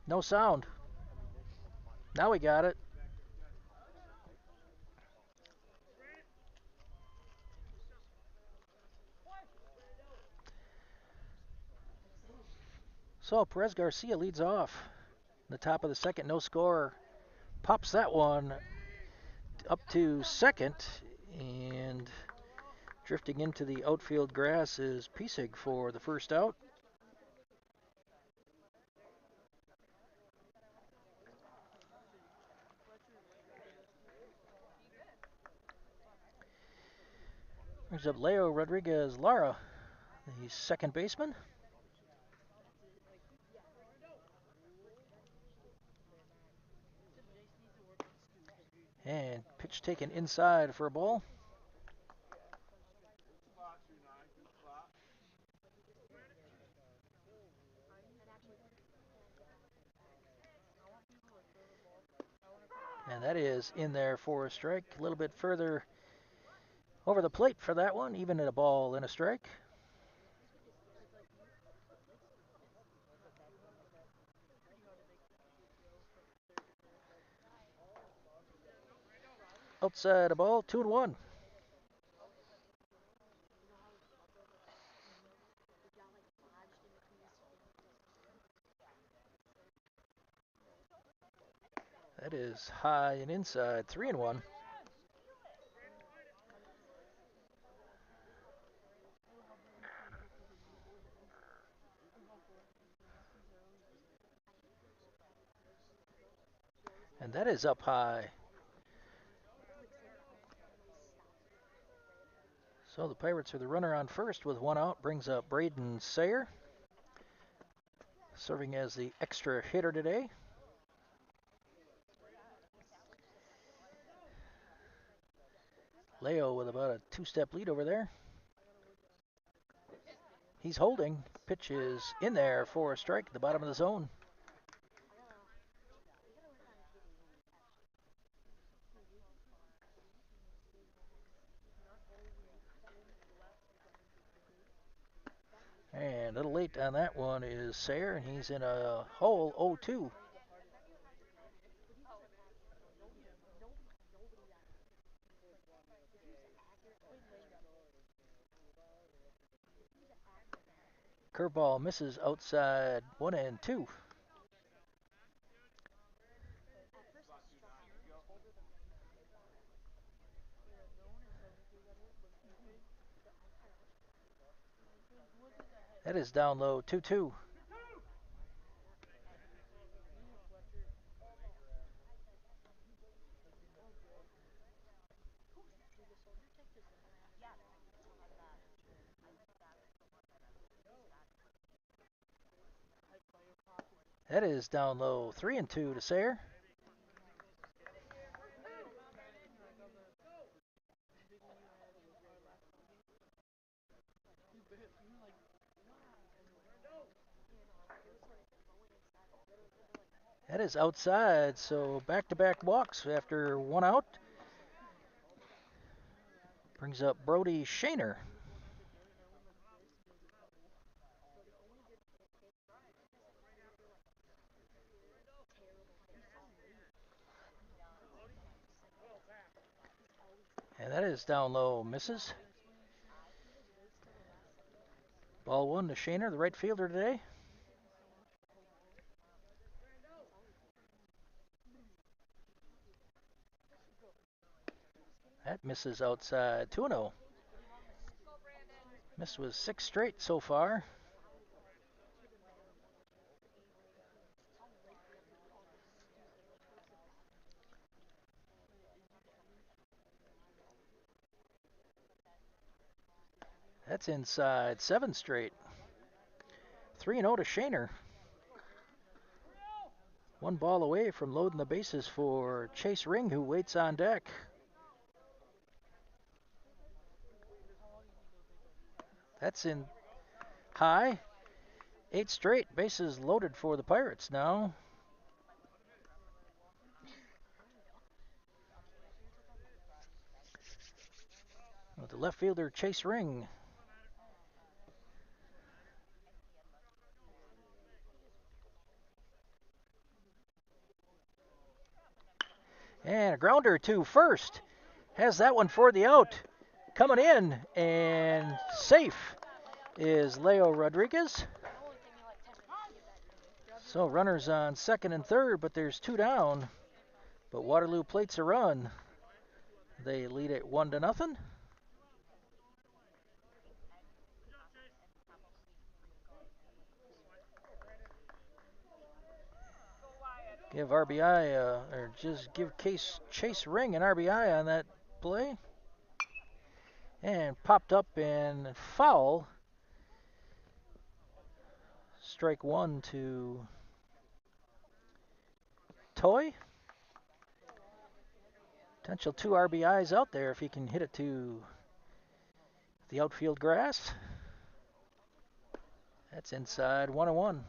No sound. Now we got it. So Perez Garcia leads off. The top of the second, no score. Pops that one up to second, and drifting into the outfield grass is Piesig for the first out. Brings up Leo Rodriguez Lara, the second baseman. And pitch taken inside for a ball. And that is in there for a strike. A little bit further over the plate for that one, even at a ball and a strike. Outside a ball, 2-1. That is high and inside, 3-1. And that is up high. So the Pirates are the runner on first with one out. Brings up Braden Sayer, serving as the extra hitter today. Leo with about a two-step lead over there. He's holding. Pitch is in there for a strike at the bottom of the zone. And a little late on that one is Sayer, and he's in a hole 0-2. Curveball misses outside 1-2. That is down low 2-2. That is down low 3-2 to Sayer. That is outside, so back-to-back walks after one out. Brings up Brody Shaner. And that is down low, misses. Ball one to Shaner, the right fielder today. That misses outside 2-0. Missed with 6 straight so far. That's inside 7 straight. 3-0 to Shaner. One ball away from loading the bases for Chase Ring, who waits on deck. That's in high. 8 straight bases loaded for the Pirates now. With the left fielder Chase Ring. And a grounder to first. Has that one for the out. Coming in and safe is Leo Rodriguez. So runners on second and third, but there's two down. But Waterloo plates a run. They lead it 1-0. Give RBI, or just give Chase Ring an RBI on that play. And popped up and foul. Strike one to Toy. Potential 2 RBIs out there if he can hit it to the outfield grass. That's inside, 1-1.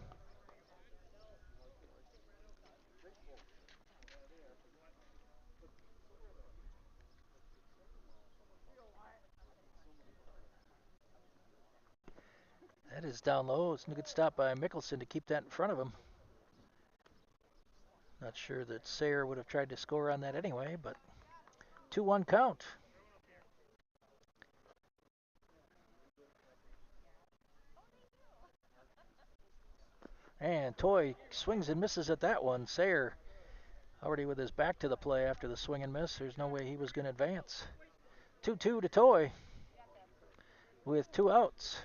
That is down low. It's a good stop by Mickelson to keep that in front of him. Not sure that Sayre would have tried to score on that anyway, but 2-1 count. And Toy swings and misses at that one. Sayre already with his back to the play after the swing and miss. There's no way he was going to advance. 2-2 to Toy with 2 outs.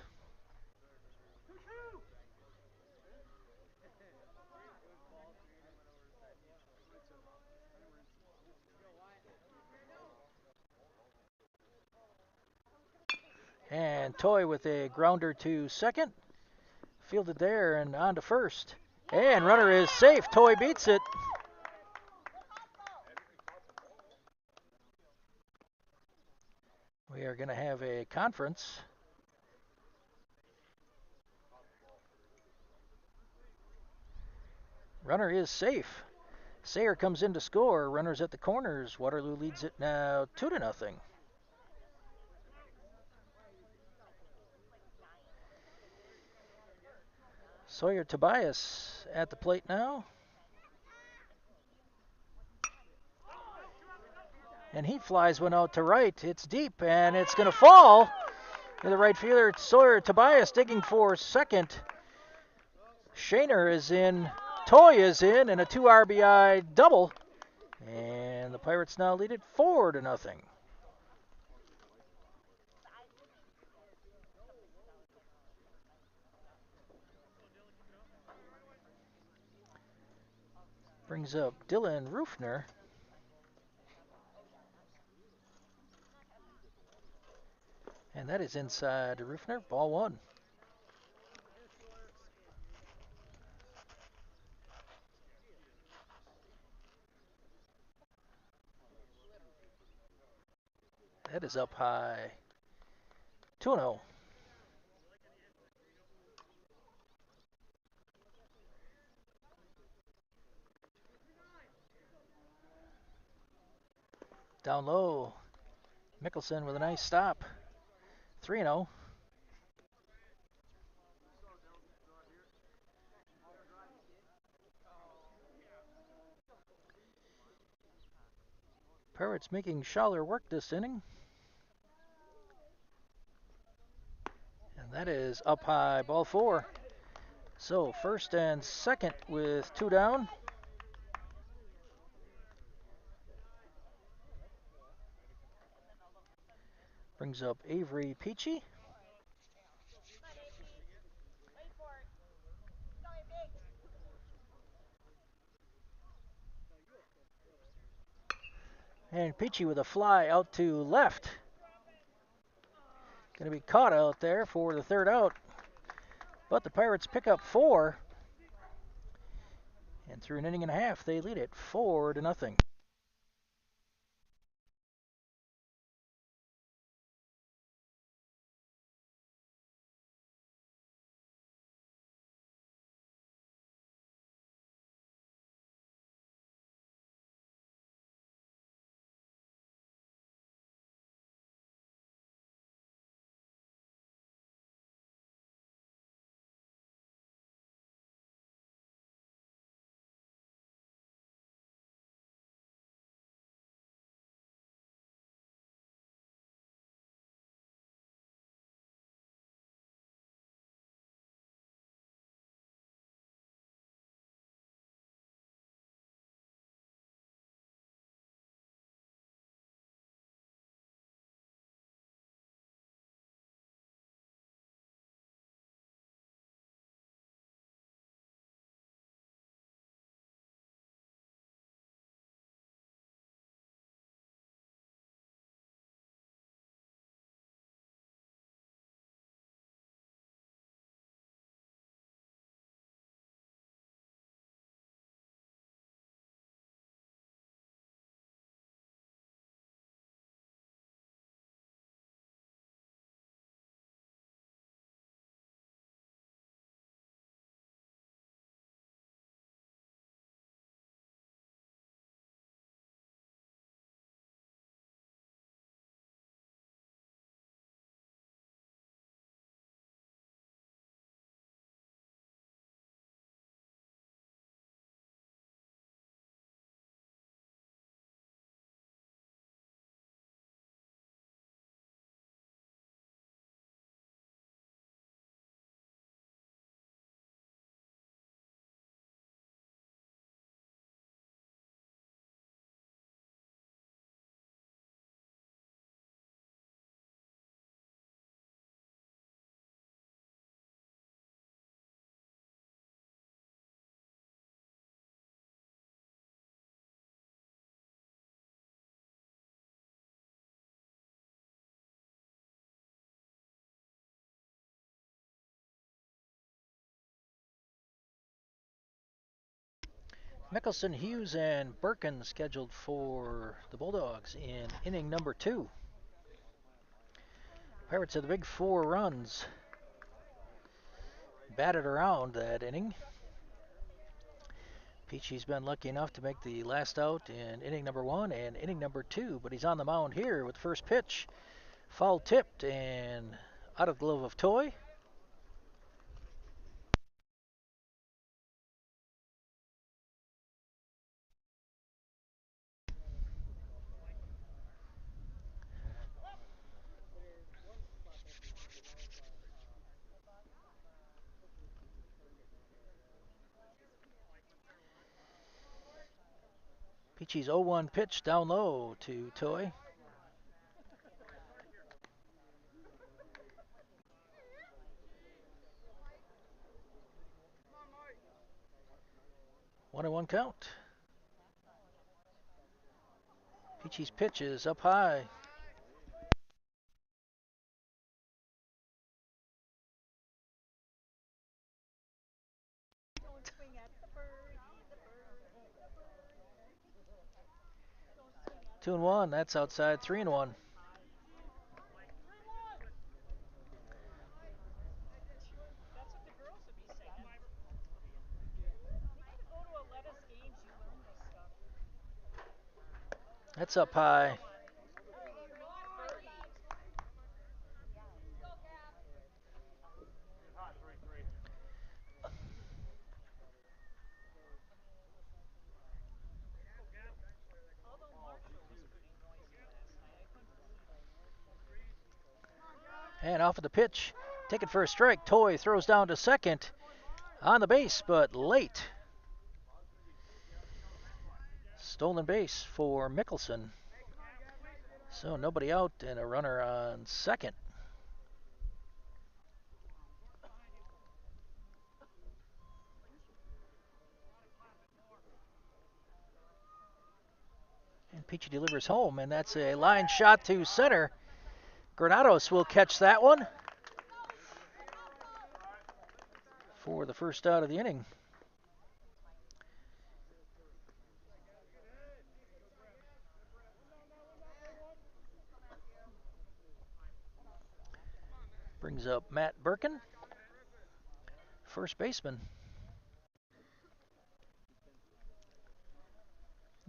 And Toy with a grounder to second. Fielded there and on to first. And runner is safe. Toy beats it. We are going to have a conference. Runner is safe. Sayre comes in to score. Runners at the corners. Waterloo leads it now 2-0. Sawyer Tobias at the plate now. And he flies one out to right. It's deep and it's going to fall. To the right fielder, it's Sawyer Tobias digging for second. Shaner is in. Toy is in, and a 2 RBI double. And the Pirates now lead it 4-0. Brings up Dylan Rufner. And that is inside Rufner. Ball 1. That is up high. 2-0. Down low. Mickelson with a nice stop. 3-0. Pirates making Schaller work this inning. And that is up high, ball 4. So first and second with 2 down. Brings up Avery Peachy. And Peachy with a fly out to left. Going to be caught out there for the third out. But the Pirates pick up 4. And through an inning and a half, they lead it 4-0. Mickelson, Hughes, and Birkin scheduled for the Bulldogs in inning number 2. Pirates have the big 4 runs batted around that inning. Peachy's been lucky enough to make the last out in inning number 1 and inning number 2, but he's on the mound here with the first pitch. Foul tipped and out of the glove of Toy. Peachy's 0-1 pitch down low to Toy. One and one count. Peachy's pitch is up high. Two and one. That's outside. 3-1. That's up high. And off of the pitch, taken for a strike. Toy throws down to second on the base, but late. Stolen base for Mickelson. So nobody out and a runner on second. And Peachy delivers home, and that's a line shot to center. Granados will catch that one for the first out of the inning. Brings up Matt Birkin, first baseman.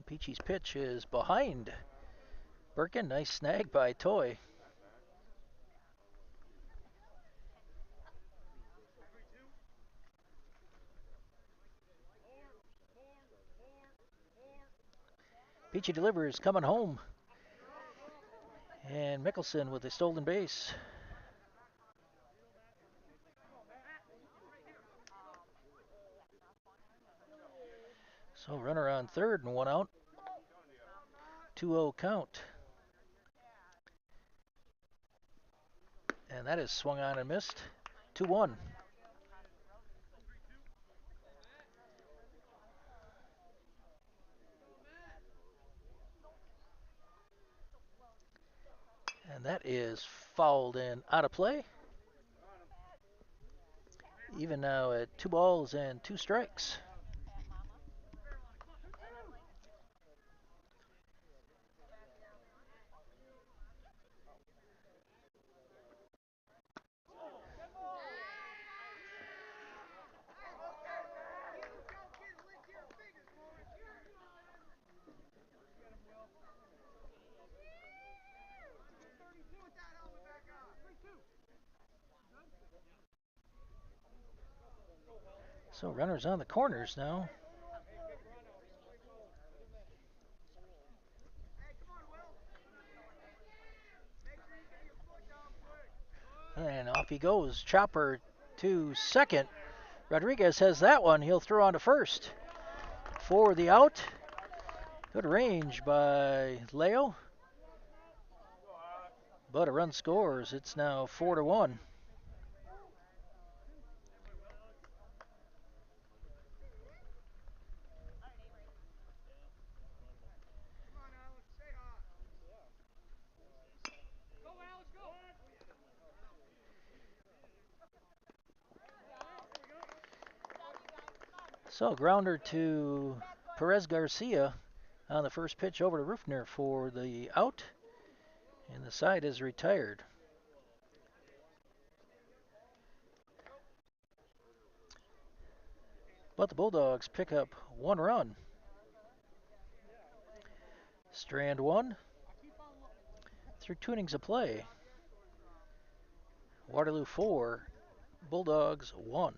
Peachy's pitch is behind Birkin. Nice snag by Toy. Peachy delivers, coming home. And Mickelson with a stolen base. So runner on third and one out. 2-0 count. And that is swung on and missed. 2-1. And that is fouled and out of play. Even now at 2 balls and 2 strikes. So runners on the corners now. And off he goes. Chopper to second. Rodriguez has that one. He'll throw on to first for the out. Good range by Leo. But a run scores. It's now 4-1. So grounder to Perez Garcia on the first pitch over to Rufner for the out, and the side is retired. But the Bulldogs pick up 1 run. Strand 1 through 2 innings of play. Waterloo 4, Bulldogs 1.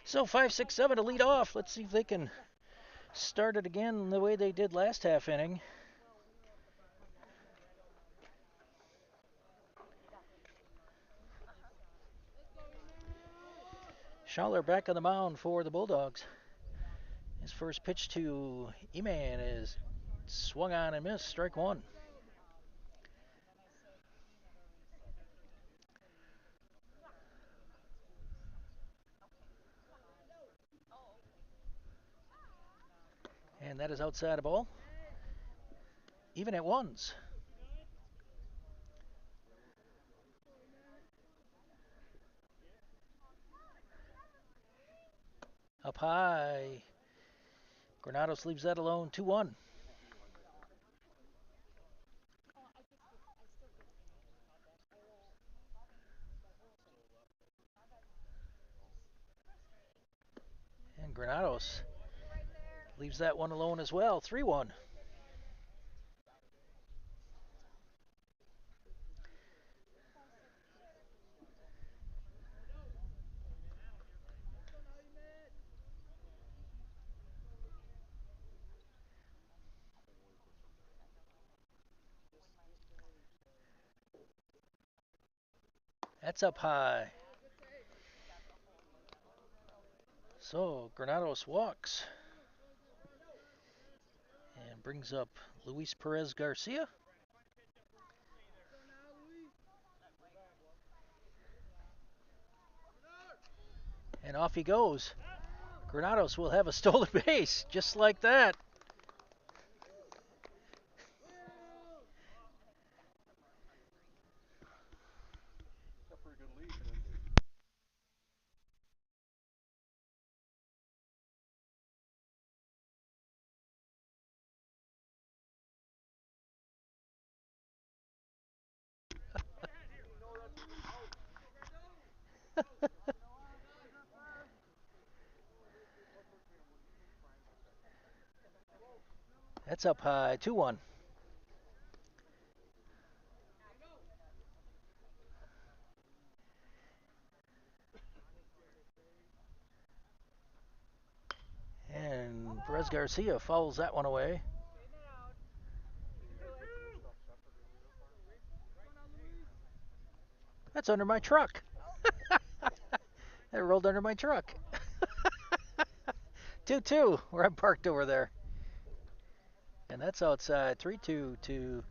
So 5, 6, 7 to lead off. Let's see if they can start it again the way they did last half inning. Schaller back on the mound for the Bulldogs. His first pitch to Eman is swung on and missed, strike 1. And that is outside of ball. Even at ones. Up high. Granados leaves that alone, 2-1. And Granados leaves that one alone as well, 3-1. That's up high. So Granados walks and brings up Luis Perez Garcia. And off he goes. Granados will have a stolen base, just like that. That's up high, 2-1. And Perez Garcia fouls that one away. That's under my truck. That rolled under my truck. 2-2, where I'm parked over there. And that's outside, 3-2 to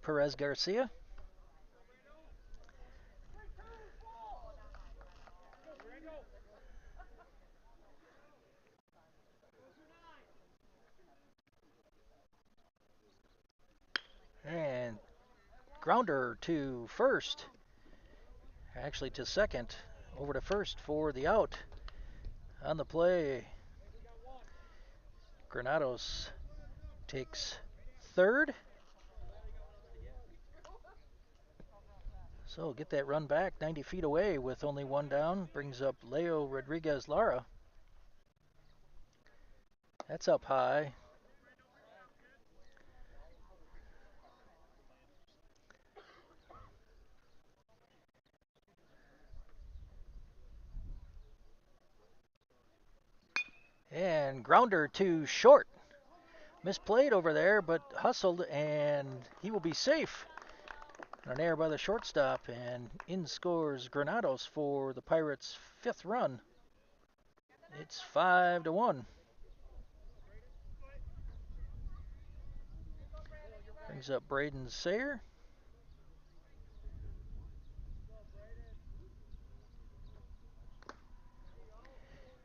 Perez Garcia. And grounder to first. Actually to second. Over to first for the out. On the play, Granados takes third. So get that run back 90 feet away with only one down. Brings up Leo Rodriguez Lara. That's up high. And grounder to short. Misplayed over there, but hustled, and he will be safe. An error by the shortstop, and in scores Granados for the Pirates' fifth run. It's 5-1. Brings up Braden Sayer.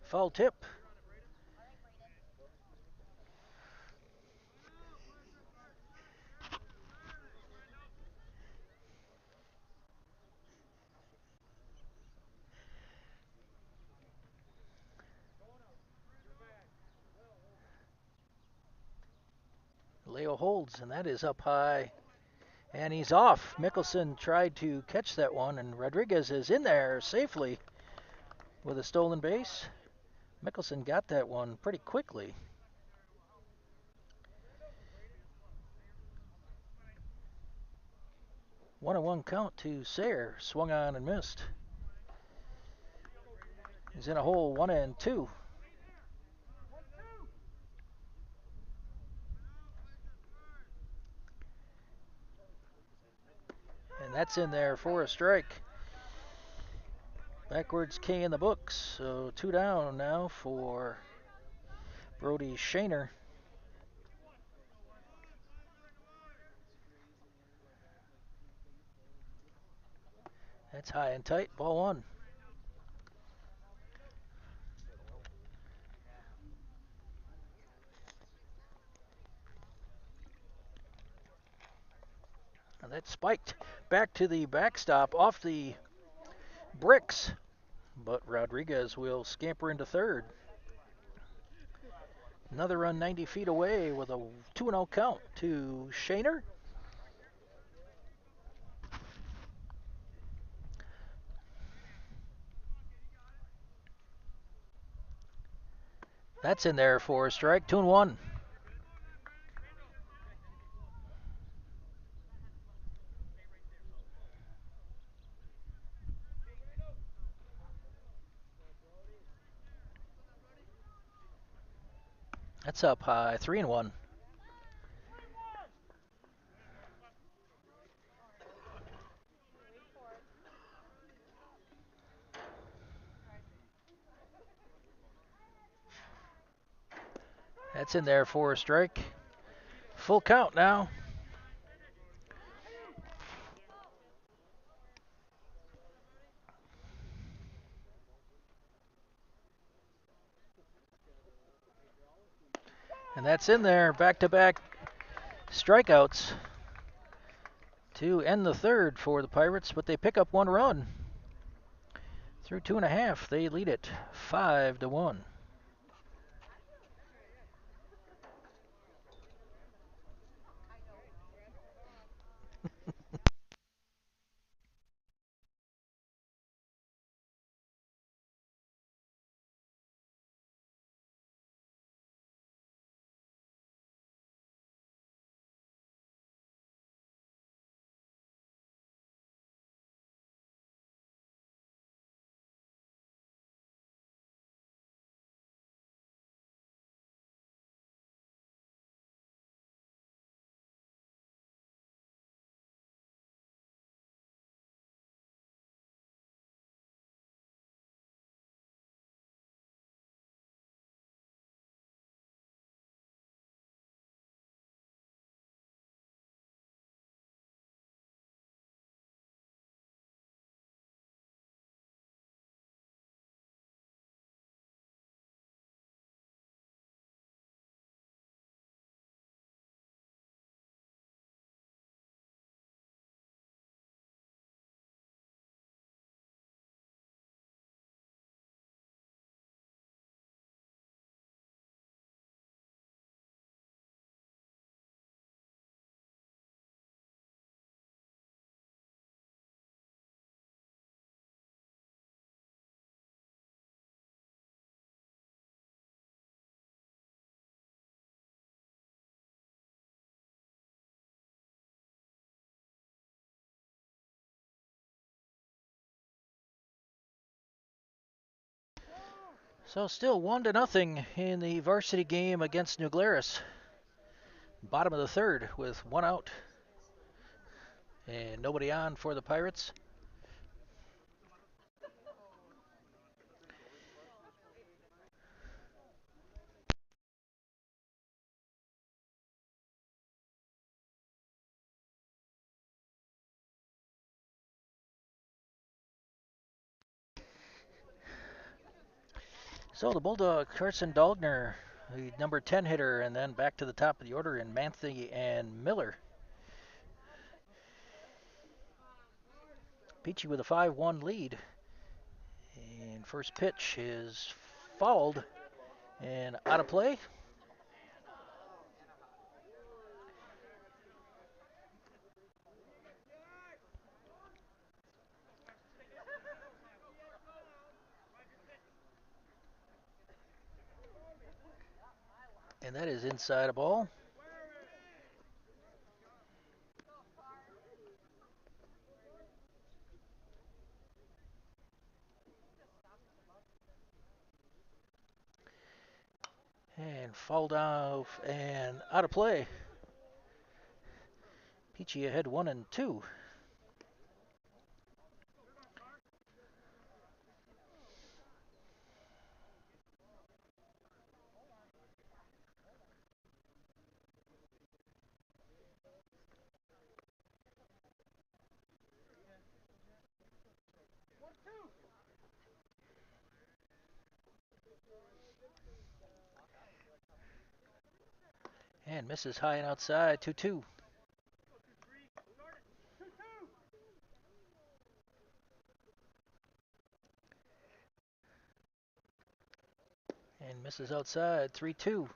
Foul tip. Leo holds, and that is up high. And he's off. Mickelson tried to catch that one, and Rodriguez is in there safely with a stolen base. Mickelson got that one pretty quickly. 1-1 count to Sayer. Swung on and missed. He's in a hole 1-2. And that's in there for a strike. Backwards K in the books. So 2 down now for Brody Shaner. That's high and tight. Ball 1. And that spiked back to the backstop off the bricks. But Rodriguez will scamper into third. Another run 90 feet away with a 2-0 count to Shaner. That's in there for a strike. 2-1. That's up high. 3-1. That's in there for a strike. Full count now. And that's in there. Back-to-back strikeouts to end the third for the Pirates, but they pick up 1 run. Through 2.5, they lead it 5-1. So still 1-0 in the varsity game against New Glarus. Bottom of the third with one out. And nobody on for the Pirates. So the Bulldog, Carson Dogner, the number 10 hitter, and then back to the top of the order in Manthe and Miller. Peachy with a 5-1 lead. And first pitch is fouled and out of play. And that is inside a ball. And fouled off and out of play. Peachy ahead 1-2. And misses high and outside, 2-2. And misses outside, 3-2.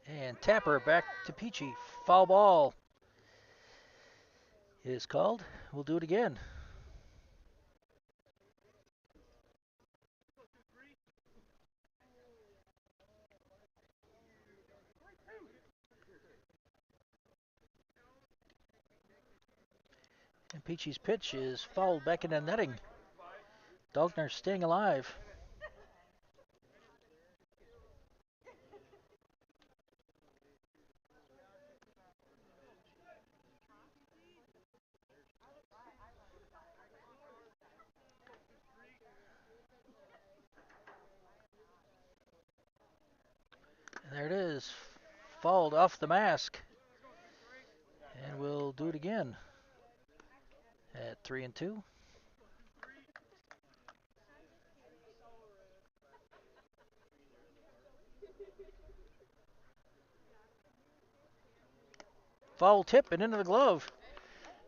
And Tapper back to Peachy. Foul ball is called. We'll do it again. And Peachy's pitch is fouled back into netting. Dogner staying alive. And there it is. Fouled off the mask. And we'll do it again at 3-2. Foul tip and into the glove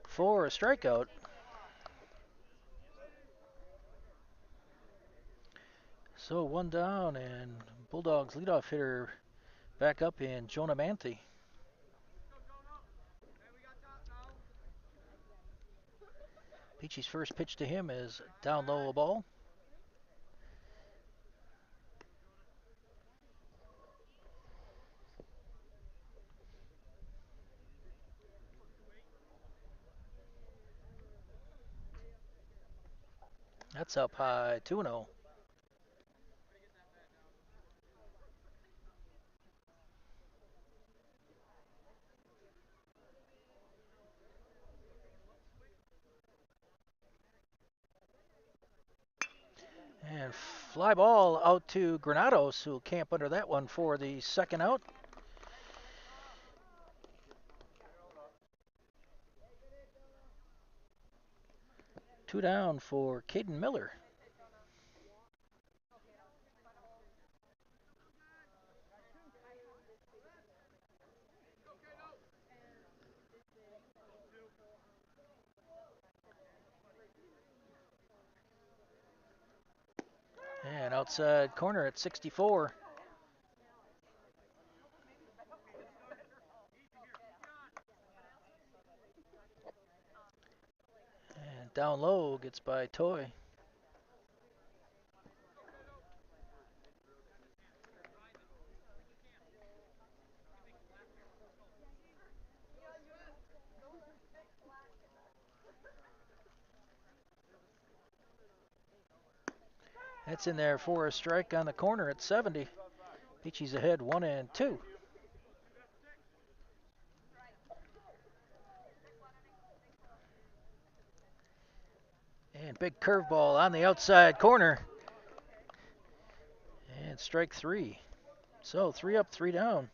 for a strikeout. So one down, and Bulldogs leadoff hitter back up in Jonah Manthe. Peachy's first pitch to him is down low a ball. That's up high, 2-0. And fly ball out to Granados, who'll camp under that one for the second out. Two down for Caden Miller. And outside corner at 64. And down low gets by Toy. That's in there for a strike on the corner at 70. Peachy's ahead 1-2. And big curveball on the outside corner. And strike 3. So 3 up, 3 down.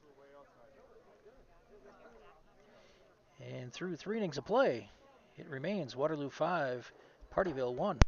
And through 3 innings of play, it remains Waterloo 5, Pardeeville 1.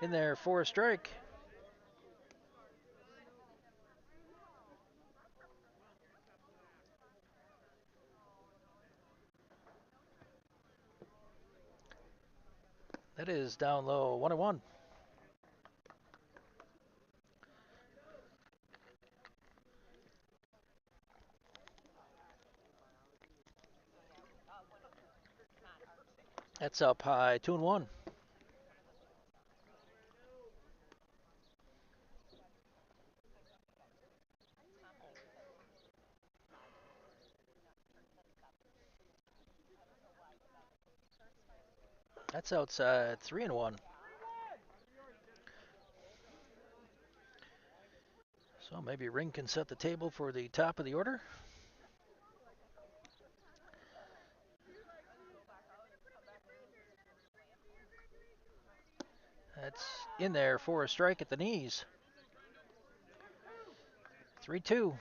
In there for a strike. That is down low, 1-1. That's up high, 2-1. That's outside, 3-1. So maybe Ring can set the table for the top of the order. That's in there for a strike at the knees. 3-2.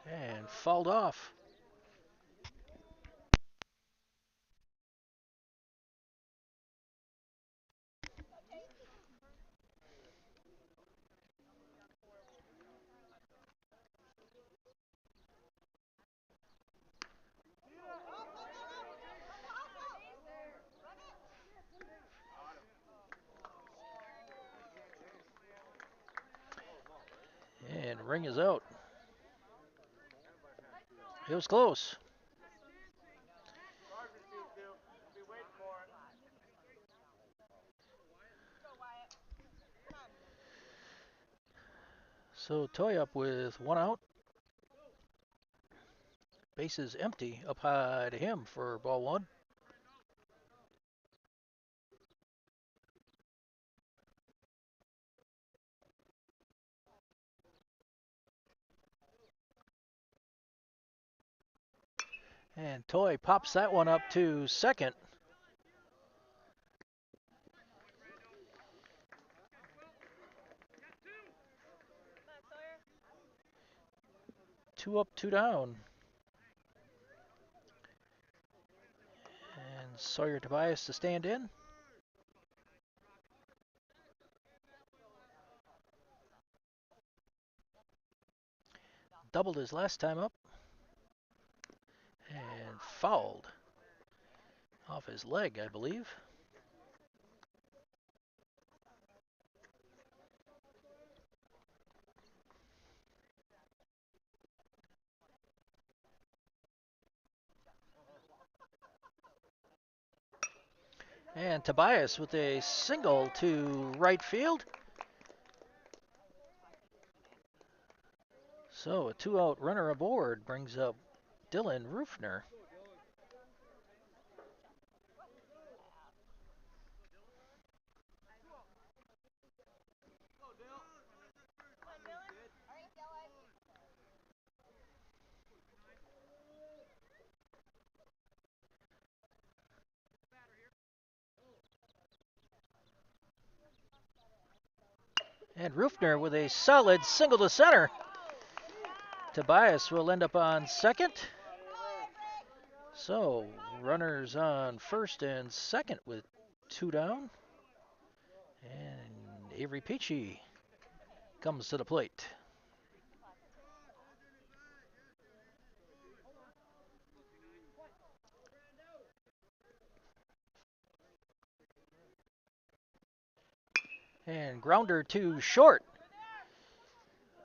And fouled off. And Ring is out. It was close. So Toy up with 1 out. Bases empty, up high to him for ball 1. And Toy pops that one up to second. Two up, 2 down. And Sawyer Tobias to stand in. Doubled his last time up. And fouled. Off his leg, I believe. And Tobias with a single to right field. So a 2-out runner aboard brings up Dylan Rufner. And Rufner with a solid single to center. Tobias will end up on second. So runners on first and second with 2 down. And Avery Peachy comes to the plate. And grounder to short.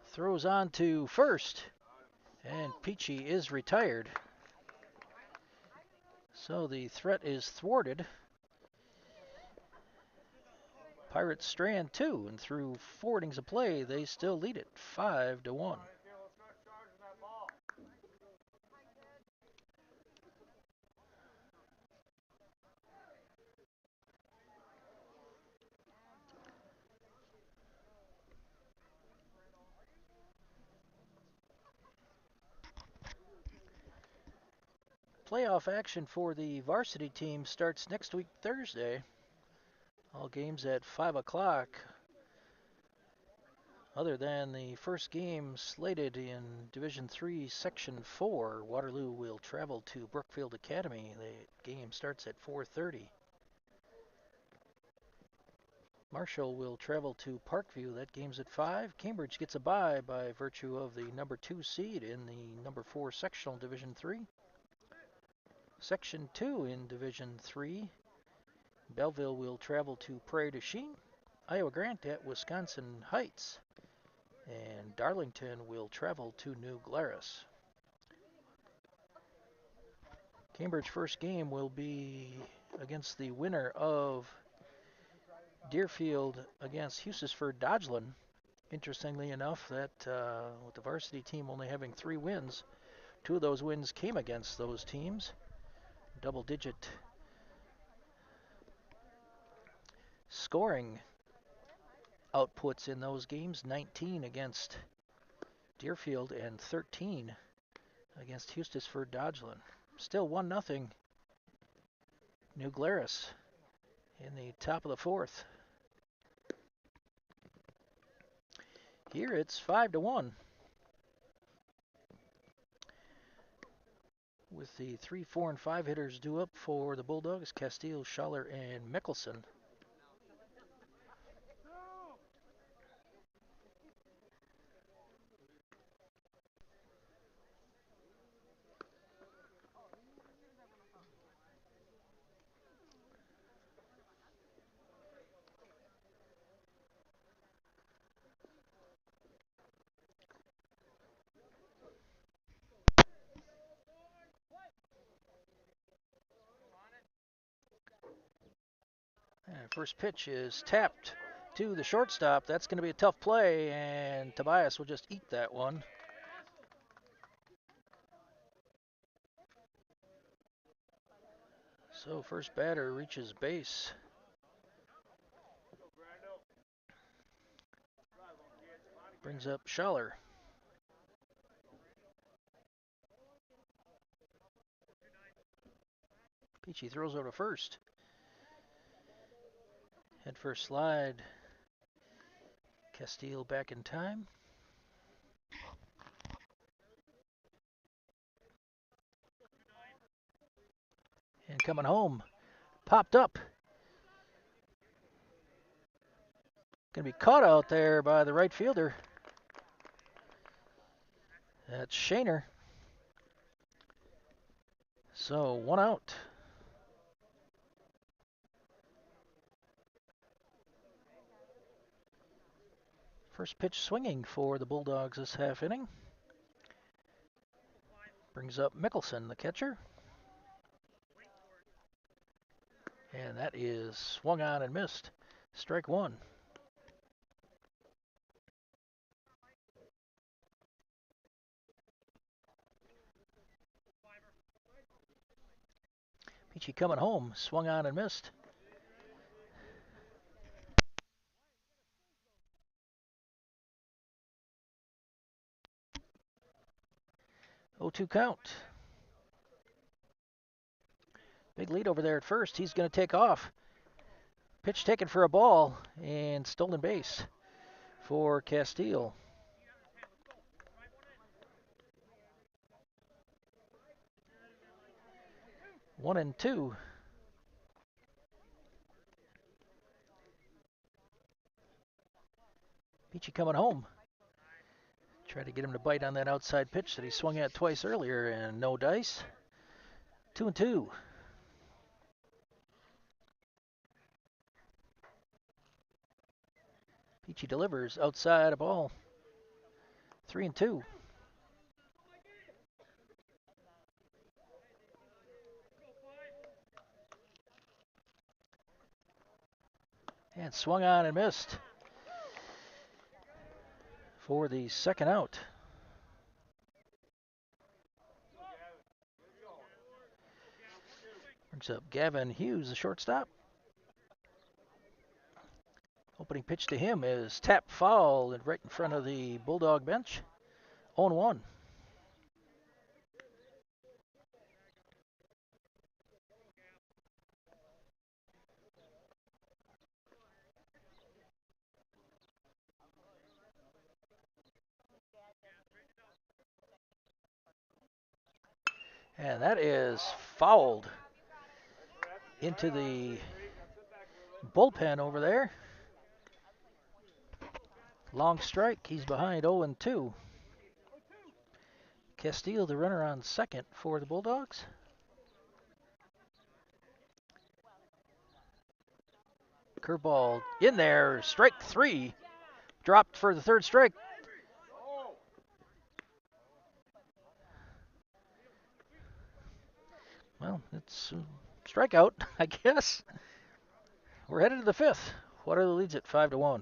Throws on to first. And Peachy is retired. So the threat is thwarted. Pirates strand 2, and through 4 innings of play, they still lead it 5-1. Playoff action for the varsity team starts next week Thursday. All games at 5 o'clock. Other than the first game slated in Division 3, Section 4, Waterloo will travel to Brookfield Academy. The game starts at 4:30. Marshall will travel to Parkview. That game's at 5. Cambridge gets a bye by virtue of the number 2 seed in the number 4 sectional Division 3. Section 2 in Division 3, Belleville will travel to Prairie du Chien. Iowa Grant at Wisconsin Heights. And Darlington will travel to New Glarus. Cambridge first game will be against the winner of Deerfield against Hughesford Dodgeland. Interestingly enough, that with the varsity team only having 3 wins, 2 of those wins came against those teams. Double-digit scoring outputs in those games, 19 against Deerfield and 13 against Hughesford Dodgeland. Still 1-0 New Glarus in the top of the 4th. Here it's 5-1. With the 3, 4, and 5 hitters due up for the Bulldogs, Castile, Schaller, and Mickelson. And first pitch is tapped to the shortstop. That's going to be a tough play, and Tobias will just eat that one. So first batter reaches base. Brings up Schaller. Peachy throws over to first. Head first slide. Castile back in time. And coming home. Popped up. Going to be caught out there by the right fielder. That's Shaner. So 1 out. First pitch swinging for the Bulldogs this half inning. Brings up Mickelson, the catcher. And that is swung on and missed. Strike one. Peachy coming home, swung on and missed. Oh, 2 count. Big lead over there at first. He's going to take off. Pitch taken for a ball and stolen base for Castile. One and two. Peachy coming home. Try to get him to bite on that outside pitch that he swung at twice earlier, and no dice. 2 and 2. Peachy delivers outside a ball. 3 and 2. And swung on and missed for the second out. Brings up Gavin Hughes, the shortstop. Opening pitch to him is tap foul and right in front of the Bulldog bench. 0-1. And that is fouled into the bullpen over there. Long strike. He's behind 0-2. Castile, the runner on second for the Bulldogs. Curveball in there. Strike 3. Dropped for the third strike. Well, it's a strikeout, I guess. We're headed to the fifth. Waterloo leads it 5-1.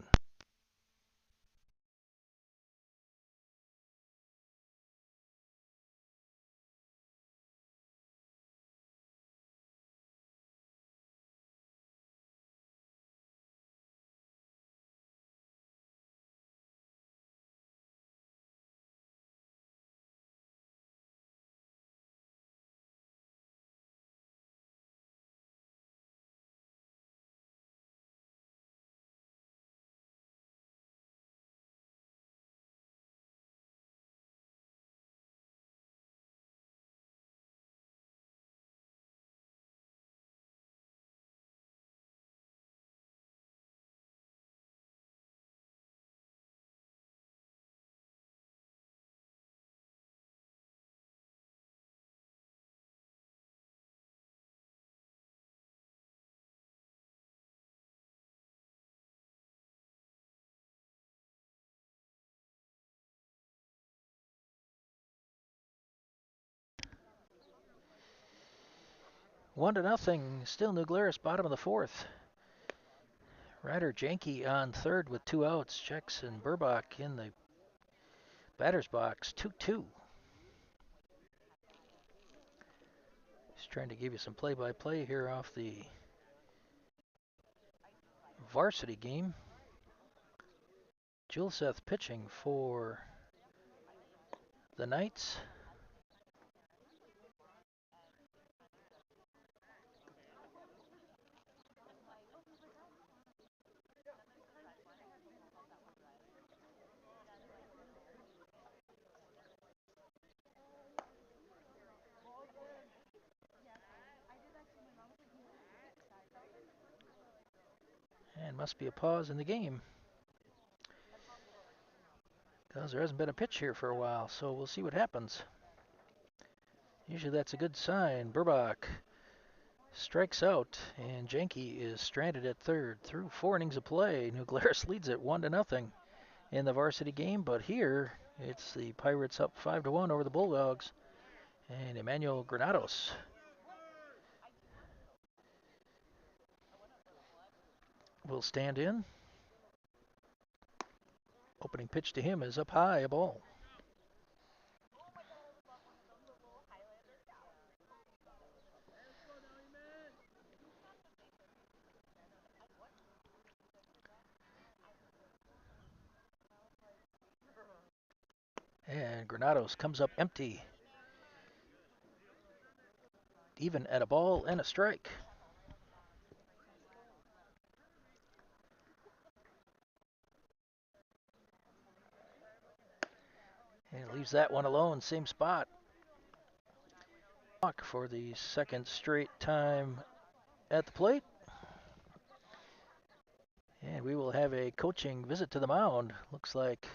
One to nothing. Still New Glarus, bottom of the fourth. Ryder Janke on third with 2 outs. Checks and Burbach in the batter's box. 2-2. Just trying to give you some play-by-play here off the varsity game. Juleseth pitching for the Knights. And must be a pause in the game, because there hasn't been a pitch here for a while, so we'll see what happens. Usually that's a good sign. Burbach strikes out, and Janke is stranded at third. Through 4 innings of play, New Glarus leads it 1-0 in the varsity game, but here it's the Pirates up 5-1 over the Bulldogs. And Emmanuel Granados will stand in. Opening pitch to him is up high, a ball. And Granados comes up empty. Even at a ball and a strike. And leaves that one alone, same spot. For the second straight time at the plate. And we will have a coaching visit to the mound. Looks like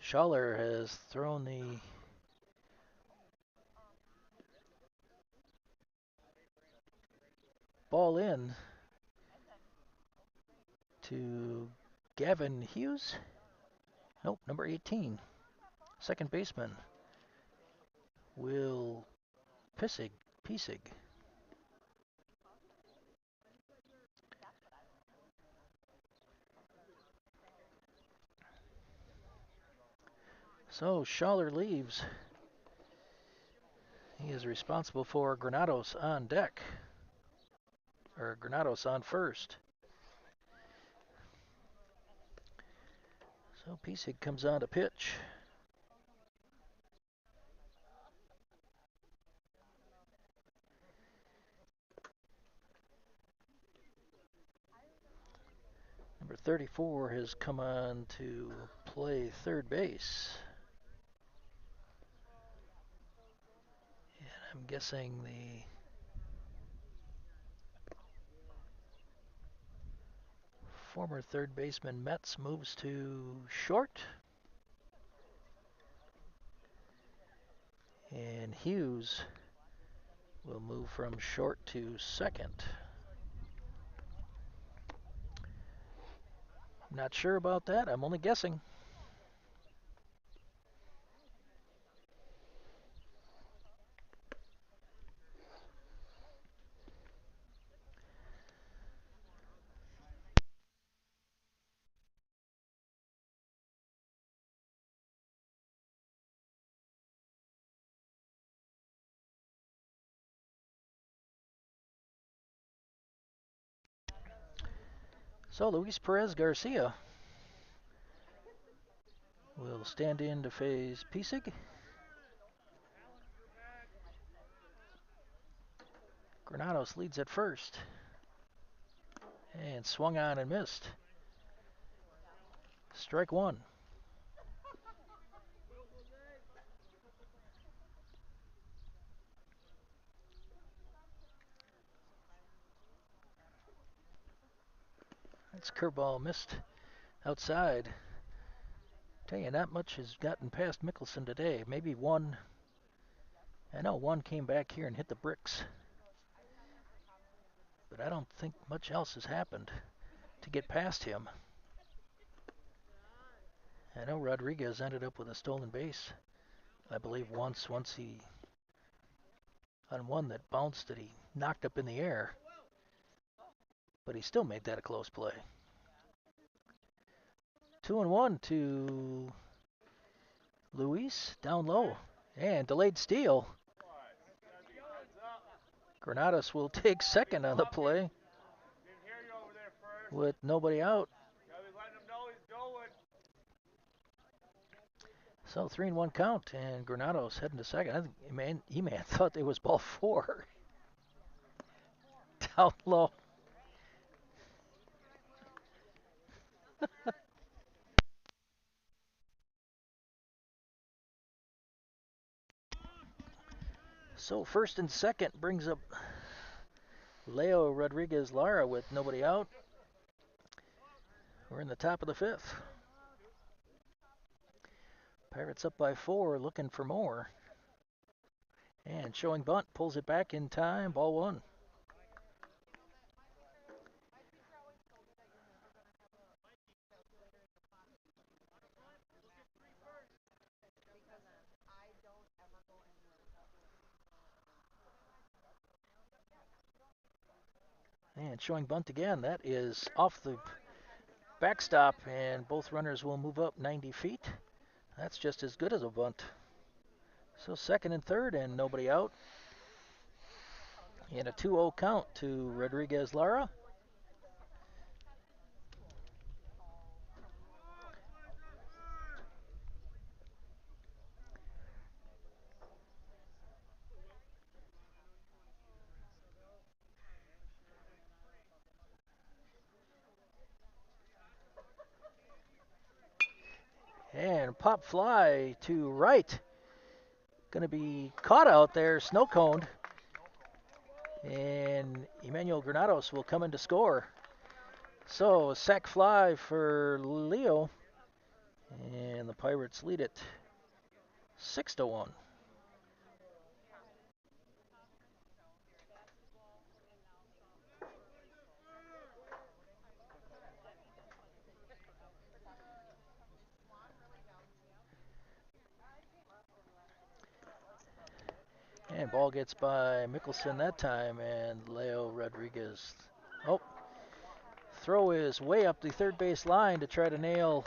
Schaller has thrown the ball in to Gavin Hughes. Nope, number 18. Second baseman, Will Piesig. So Schaller leaves. He is responsible for Granados on deck. Or Granados on first. So Piesig comes on to pitch. Number 34 has come on to play third base. And I'm guessing the former third baseman Metz moves to short. And Hughes will move from short to second. I'm not sure about that. I'm only guessing. So Luis Perez Garcia will stand in to face Piesig. Granados leads at first. And swung on and missed. Strike one. That's curveball missed outside. Tell you, not much has gotten past Mickelson today. Maybe one. I know one came back here and hit the bricks. But I don't think much else has happened to get past him. I know Rodriguez ended up with a stolen base, I believe once he, on one that bounced that he knocked up in the air. But he still made that a close play. 2-1 to Luis, down low, and delayed steal. Granados will take second on the play with nobody out. So 3-1 count, and Granados heading to second. I think he may have thought it was ball four. Down low. So first and second brings up Leo Rodriguez Lara with nobody out. We're in the top of the fifth. Pirates up by 4, looking for more. And showing bunt, pulls it back in time, ball one. And showing bunt again. That is off the backstop, and both runners will move up 90 feet. That's just as good as a bunt. So second and third, and nobody out. And a 2-0 count to Rodriguez Lara. And pop fly to right. Going to be caught out there, snow coned. And Emmanuel Granados will come in to score. So sac fly for Leo. And the Pirates lead it 6-1. And ball gets by Mickelson that time, and Leo Rodriguez. Oh, throw is way up the third base line to try to nail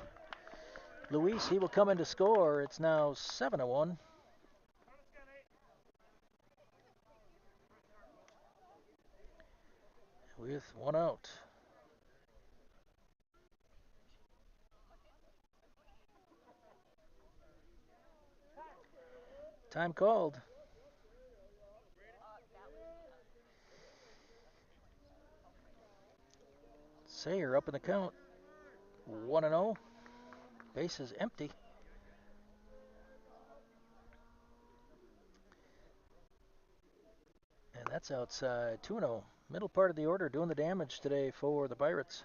Luis. He will come in to score. It's now 7-1. With one out. Time called. Sayer up in the count. 1-0. Base is empty. And that's outside. 2-0. Middle part of the order doing the damage today for the Pirates.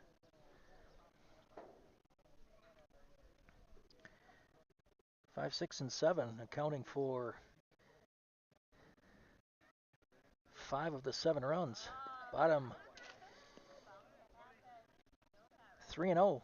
5, 6, and 7 accounting for 5 of the 7 runs. Bottom 3-0.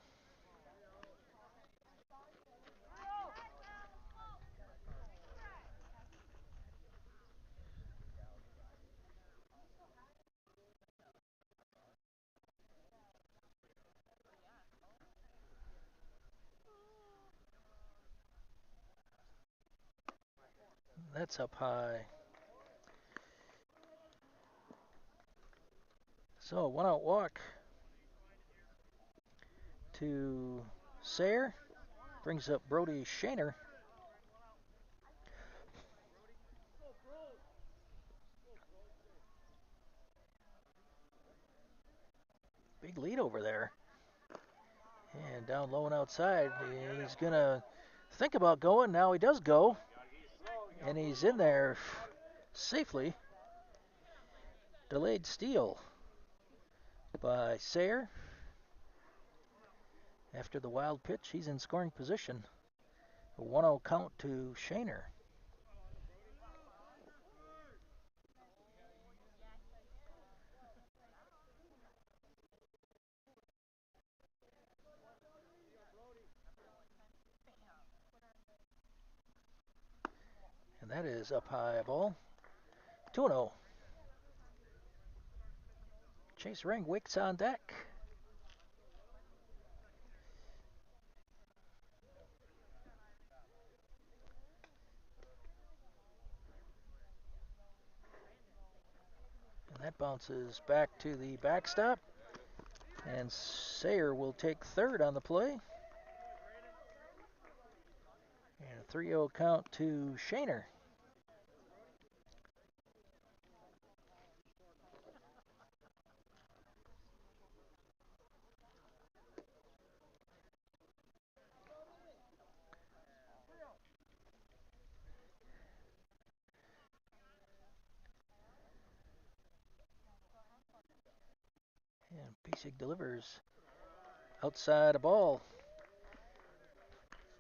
That's up high. So 1-out walk to Sayer. Brings up Brody Shaner. Big lead over there. And down low and outside. He's going to think about going. Now he does go. And he's in there safely. Delayed steal by Sayer. After the wild pitch, he's in scoring position. A 1-0 count to Shaner. And that is up high ball. 2-0. Chase Ring wakes on deck. And that bounces back to the backstop. And Sayer will take third on the play. And a 3-0 count to Shaner. And Piesig delivers outside a ball.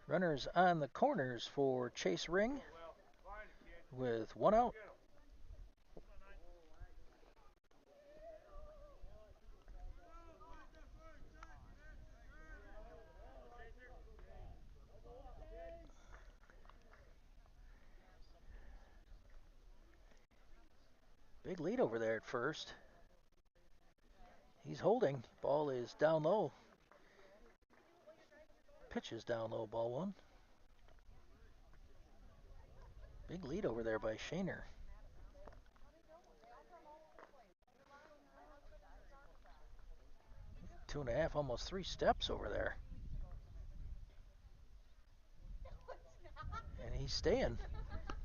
Runners on the corners for Chase Ring with 1 out. Big lead over there at first. He's holding. Ball is down low. Pitch is down low, ball one. Big lead over there by Shaner. Two and a half, almost 3 steps over there. And he's staying.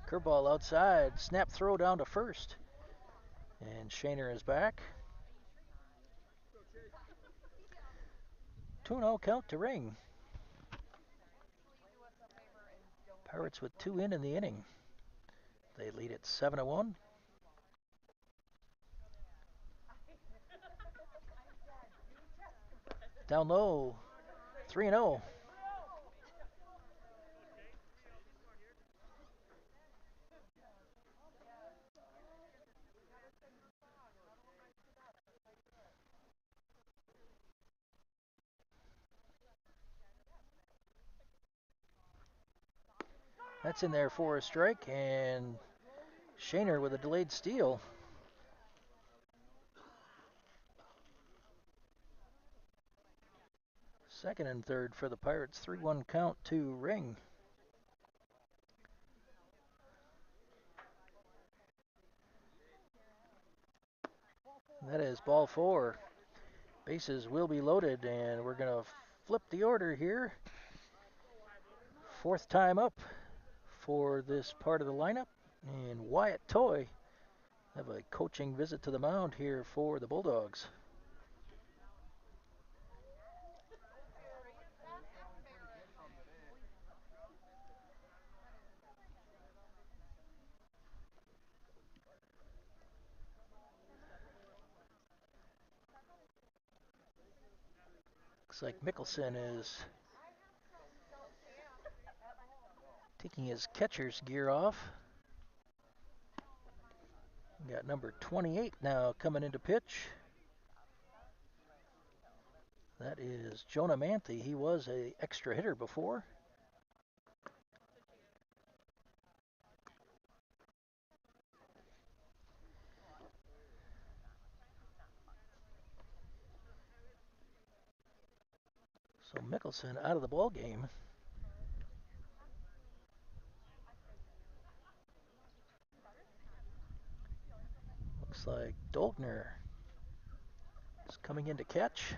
Curveball outside. Snap throw down to first. And Shaner is back. 2-0 count to Ring. Pirates with 2 in the inning. They lead at 7-1. Down low, 3-0. That's in there for a strike, and Shaner with a delayed steal. Second and third for the Pirates. 3-1 count to Ring. That is ball 4. Bases will be loaded, and we're going to flip the order here. 4th time up for this part of the lineup. And Wyatt Toy have a coaching visit to the mound here for the Bulldogs. Looks like Mickelson is taking his catcher's gear off. We got number 28 now coming into pitch. That is Jonah Manthe. He was an extra hitter before. So Mickelson out of the ball game. Looks like Dolgner is coming in to catch.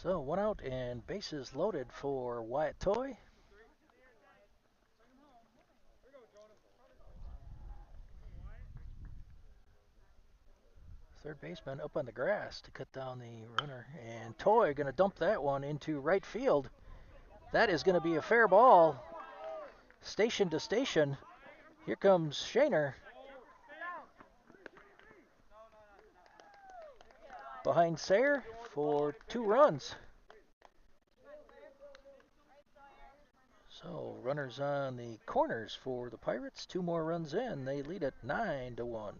So 1 out and bases loaded for Wyatt Toy. Third baseman up on the grass to cut down the runner. And Toy going to dump that one into right field. That is going to be a fair ball. Station to station. Here comes Shaner. Behind Sayre for 2 runs. So runners on the corners for the Pirates. 2 more runs in. They lead at 9-1.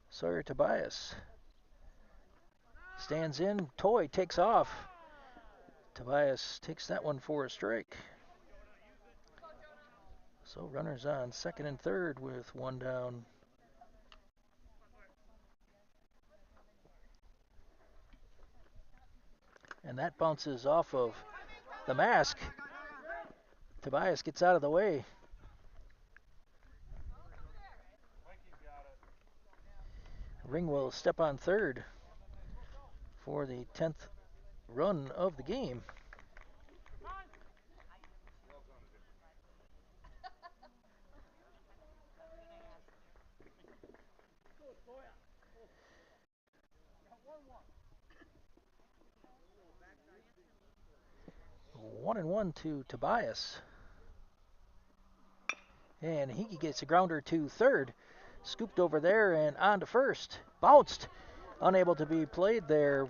Sawyer Tobias stands in. Toy takes off. Tobias takes that one for a strike. So runners on second and third with 1 down. And that bounces off of the mask. Tobias gets out of the way. Ring will step on third for the 10th run of the game. One and one to Tobias. And he gets a grounder to third. Scooped over there and on to first. Bounced. Unable to be played there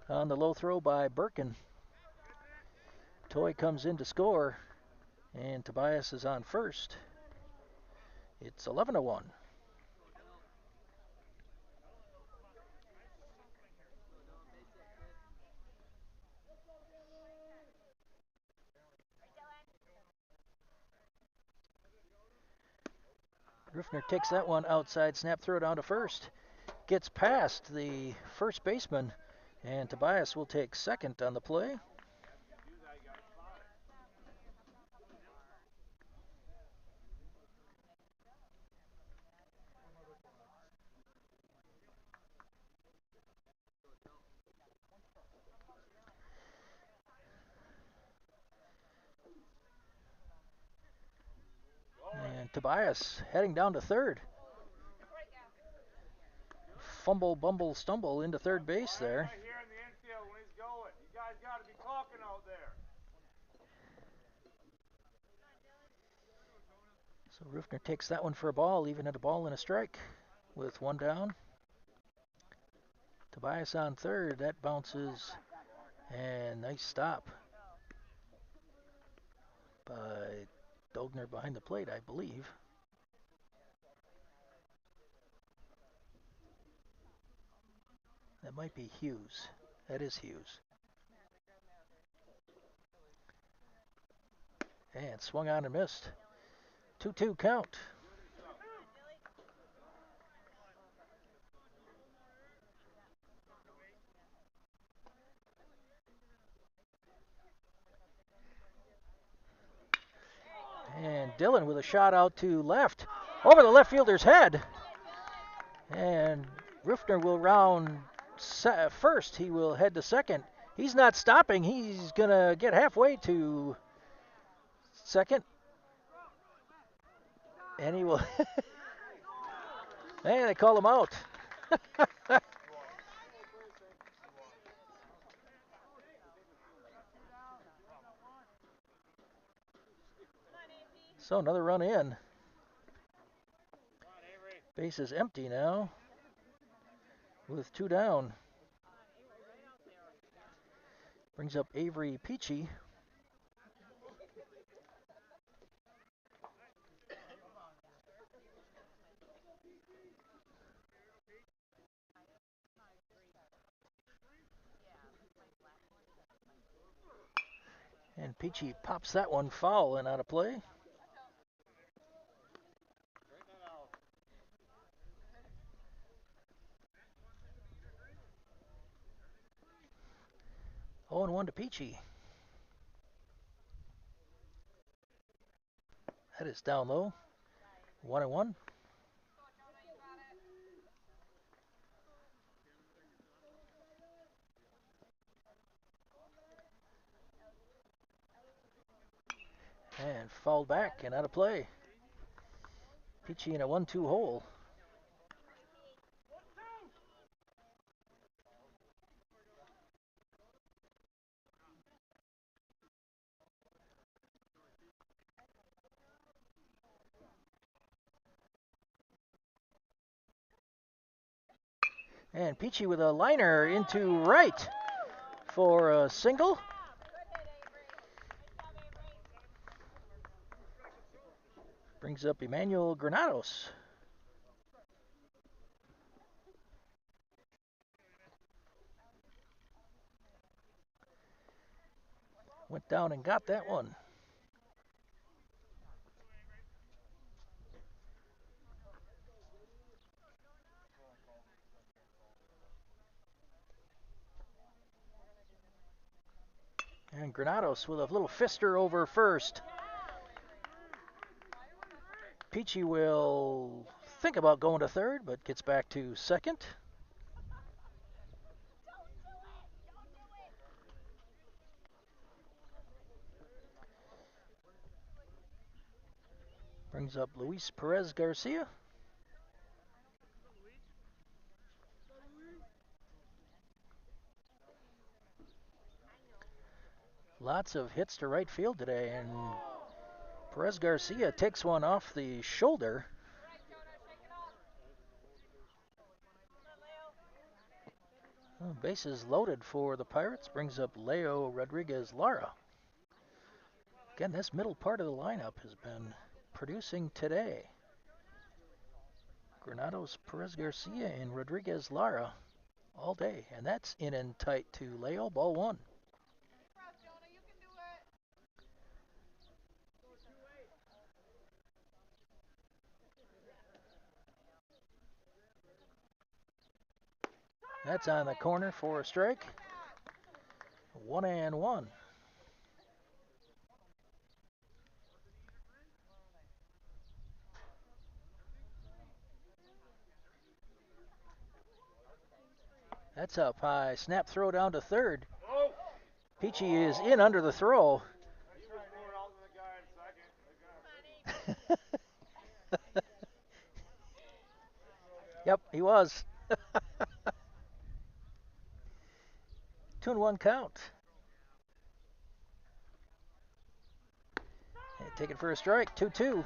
on the low throw by Birkin. Toy comes in to score, and Tobias is on first. It's 11-1. Ruffner takes that one outside, snap throw down to first. Gets past the first baseman, and Tobias will take second on the play. And Tobias heading down to third. Fumble, bumble, stumble into third base there. So Ruffner takes that one for a ball, even at a ball and a strike with one down. Tobias on third. That bounces, and nice stop by Dogner behind the plate, I believe. That might be Hughes. That is Hughes. And swung on and missed. 2-2 count. And Dillon with a shot out to left. Over the left fielder's head. And Ruffner will round first. He will head to second. He's not stopping. He's going to get halfway to second. And he will. Hey, they call him out. So another run in. Base is empty now with two down. Brings up Avery Peachy. And Peachy pops that one foul and out of play. Oh, and 1 to Peachy. That is down low. 1-1. And fouled back and out of play. Peachy in a 1-2 hole. And Peachy with a liner into right for a single. Brings up Emmanuel Granados. Went down and got that one. And Granados with a little fister over first. Peachy will think about going to third, but gets back to second. Brings up Luis Perez Garcia. Lots of hits to right field today, and Perez Garcia takes one off the shoulder. Bases loaded for the Pirates. Brings up Leo Rodriguez Lara. Again, this middle part of the lineup has been producing today. Granados, Perez Garcia, and Rodriguez Lara all day. And that's in and tight to Leo. Ball one. That's on the corner for a strike. 1-1. That's up high. Snap throw down to third. Peachy is in under the throw. Yep, he was. 2-1 count. And take it for a strike. 2-2.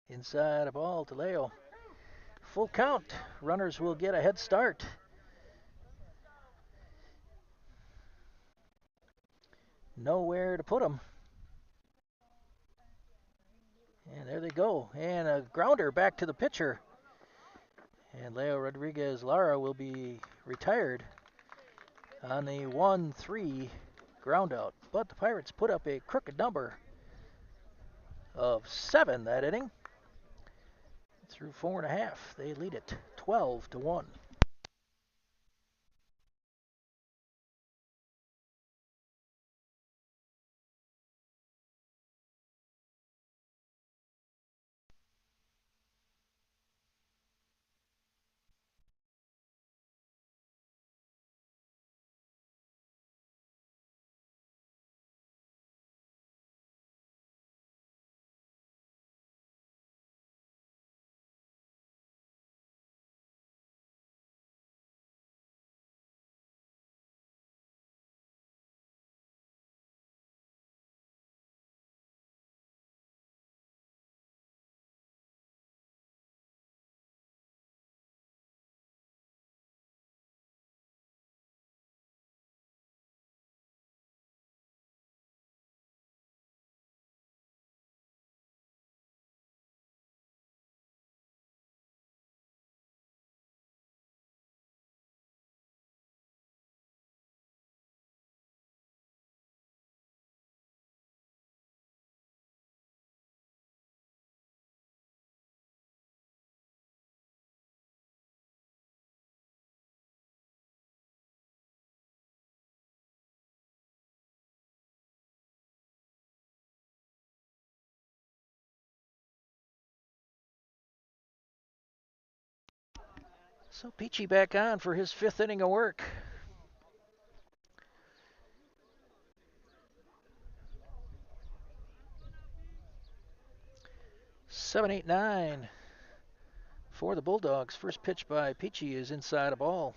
Inside a ball to Leo. Full count. Runners will get a head start. Nowhere to put them. And there they go. And a grounder back to the pitcher. And Leo Rodriguez Lara will be retired on the 1-3 ground out. But the Pirates put up a crooked number of 7 that inning. Through 4.5, they lead it 12-1. So Peachy back on for his 5th inning of work. Seven, 8, 9 for the Bulldogs. First pitch by Peachy is inside a ball.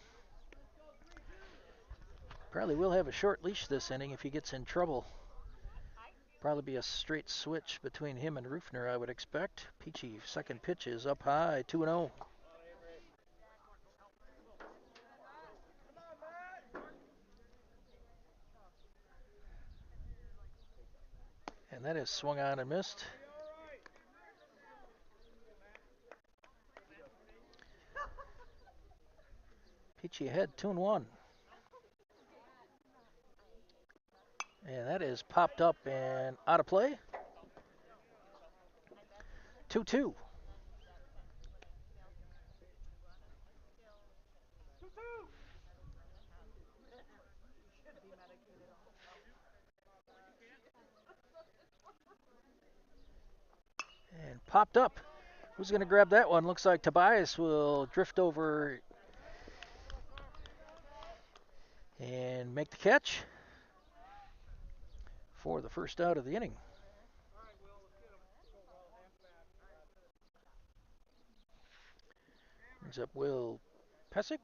Probably will have a short leash this inning if he gets in trouble. Probably be a straight switch between him and Rufner, I would expect. Peachy, second pitch is up high, 2-0. And that is swung on and missed. Peachy ahead, 2-1. And that is popped up and out of play. 2-2. And popped up. Who's going to grab that one? Looks like Tobias will drift over and make the catch for the first out of the inning. Brings up Will Pesic.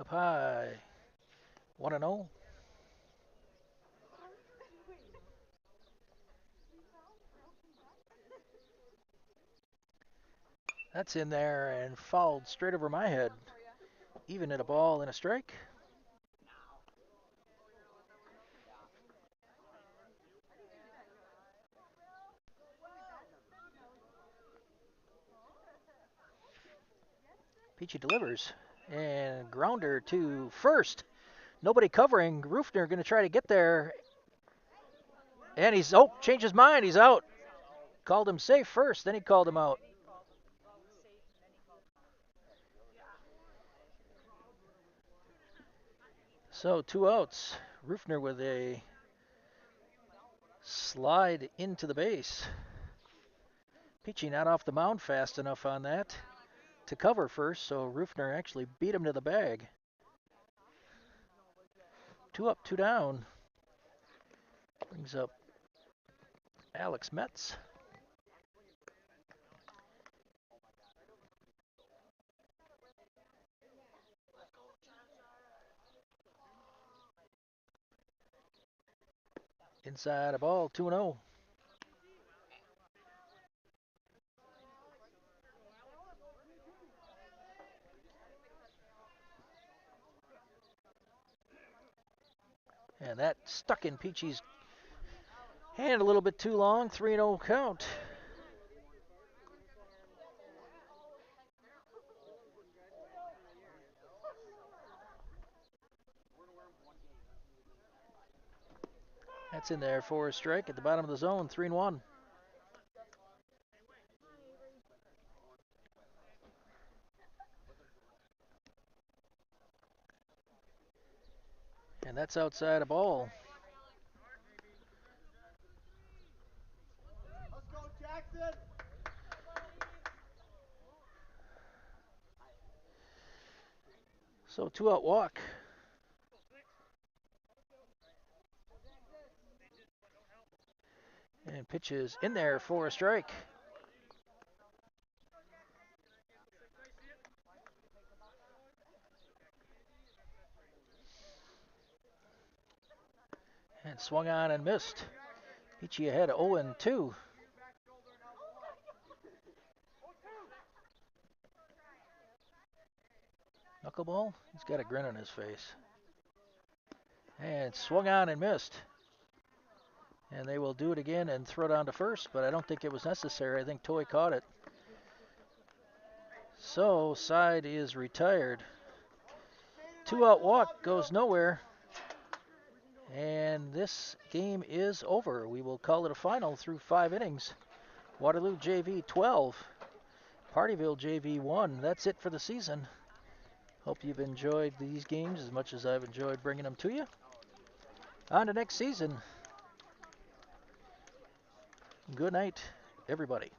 Up high. 1-0. That's in there and fouled straight over my head. Even at a ball and a strike. Peachy delivers. And grounder to first. Nobody covering. Rufner going to try to get there. And he's, changed his mind. He's out. Called him safe first, then he called him out. So 2 outs. Rufner with a slide into the base. Peachy not off the mound fast enough on that to cover first, so Rufner actually beat him to the bag. 2 up, 2 down. Brings up Alex Metz. Inside a ball, 2-0. And that stuck in Peachy's hand a little bit too long. 3-0 count. That's in there for a strike at the bottom of the zone. 3-1. And that's outside a ball. Let's go, Jackson! So 2 out walk. And pitches in there for a strike. And swung on and missed. Peachy ahead 0-2. Knuckleball? He's got a grin on his face. And swung on and missed. And they will do it again and throw down to first, but I don't think it was necessary. I think Toy caught it. So side is retired. 2 out walk goes nowhere. And this game is over. We will call it a final through 5 innings. Waterloo JV 12, Pardeeville JV 1. That's it for the season. Hope you've enjoyed these games as much as I've enjoyed bringing them to you. On to next season. Good night, everybody.